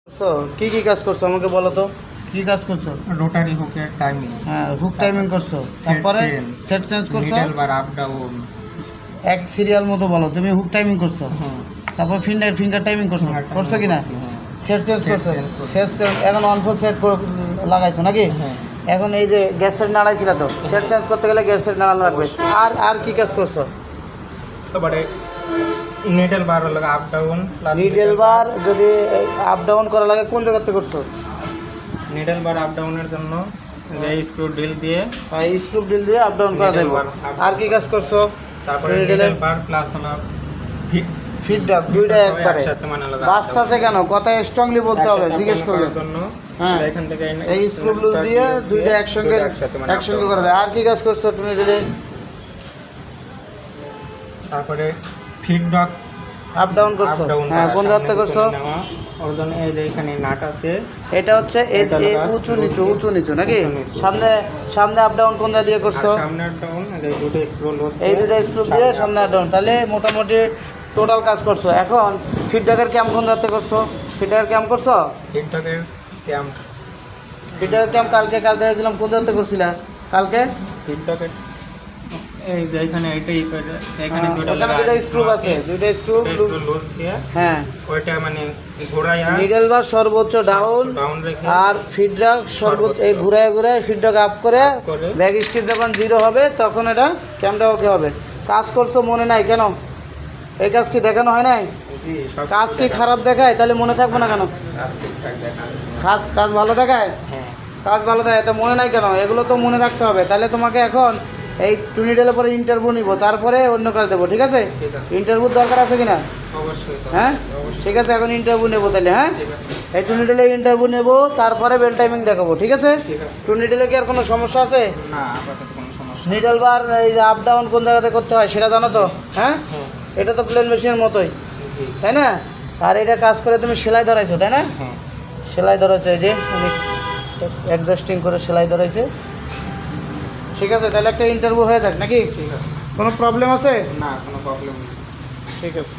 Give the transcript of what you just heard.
করছো কি কি কাজ করছো আমাকে বলো তো কি কাজ করছো? রোটারি হুকের টাইমিং, হ্যাঁ হুক টাইমিং করছো, তারপরে সেট চেঞ্জ করছো, মিডল বার আপ ডাউন, এক সিরিয়াল মতো বলো তুমি হুক টাইমিং করছো, তারপর ফিঙ্গার টাইমিং করছো, করছো কি না? সেট চেঞ্জ করছো, সেট এখন অন ফোর সেট লাগাইছো নাকি? এখন এই যে গ্যাস সেট নাড়াইছিল তো, সেট চেঞ্জ করতে গেলে গ্যাস সেট নাড়ানো লাগবে। আর কি কাজ করছো? তারপরে নিডল বার লাগে আপ ডাউন, নিডল বার যদি আপ ডাউন করা লাগে কোন জায়গাতে করছো? নিডল বার আপ ডাউনের জন্য এই স্ক্রু ড্রিল দিয়ে স্ক্রু ড্রিল দিয়ে আপ ডাউন করা দেবো। আর কি কাজ করছো? তারপরে নিডল বার প্লাস হলো ফিডব্যাক দুইটা একবারে বাস্তাতে কেন কথা স্ট্রংলি বলতে হবে জিজ্ঞেস করলে। হ্যাঁ এখান থেকে এই স্ক্রুগুলো দিয়ে দুইটা একসঙ্গে করে দেয়। আর কি কাজ করছো তুমি দিলে? তারপরে ফিডব্যাক আপ ডাউন করছো, হ্যাঁ কোন জায়গাতে করছো? ওর জন্য এই যে এখানে নাটাতে এটা হচ্ছে এই উঁচু নিচু নাকি? সামনে আপ ডাউন কোন জায়গা দিয়ে করছো? সামনে আপ ডাউন এই দুটো স্ক্রু লোড, এই দুটো স্ক্রু দিয়ে সামনে আপ ডাউন, তাহলে মোটামুটি টোটাল কাজ করছো। এখন ফিডব্যাকের ক্যাম্প কোন জায়গাতে করছো? ফিডব্যাকের ক্যাম্প করছো? ফিডব্যাকের ক্যাম্প কালকে দিয়েছিলাম, কোন জায়গাতে করছিলা কালকে? ফিডব্যাকের এই যে এখানে এখানে দুটো স্ক্রু আছে, দুটো স্ক্রু লুজ দিয়ে, হ্যাঁ ওইটা মানে ঘোরায়া নিডল বার সর্বোচ্চ ডাউন রেখে আর ফিডব্যাক সর্বোচ্চ এই ঘুরায় ফিডব্যাক আপ করে ব্যাক স্টিচ যখন 0 হবে তখন এটা ক্যামটা ওকে হবে। কাজ করছো মনে নাই কেন? এই কাজ কি দেখানো হয় নাই? কাজ কি খারাপ দেখায়? তাহলে মনে থাকবে না কেন? কাজ ভালো দেখায়, কাজ ভালো দেখায়, তো মনে নাই কেন? এগুলো তো মনে রাখতে হবে। তাহলে তোমাকে এখন এই টুনিডেলের পরে ইন্টারভিউ নিব, তারপরে অন্য কাজ দেবো, ঠিক আছে? ইন্টারভিউর দরকার আছে কিনা? অবশ্যই। হ্যাঁ ঠিক আছে, এখন ইন্টারভিউ নেবো তাহলে। হ্যাঁ এই টুনিডেলে ইন্টারভিউ নেবো, তারপরে বেল টাইমিং দেখাবো, ঠিক আছে? টুনিডেলে কি আর কোনো সমস্যা আছে? না, আপাতত কোনো সমস্যা। নিডল বার এই আপ ডাউন কোন জায়গাতে করতে হয় সেটা জানো তো? হ্যাঁ এটা তো প্লেন মেশিনের মতোই, তাই না? আর এটা কাজ করে তুমি সেলাই ধরাইছো, তাই না? সেলাই ধরাইছো, এই যে অ্যাডজাস্টিং করে সেলাই ধরাইছে, ঠিক আছে? তাহলে একটা ইন্টারভিউ হয়ে যাক নাকি? ঠিক আছে, কোনো প্রবলেম আছে? না কোনো প্রবলেম নেই। ঠিক আছে।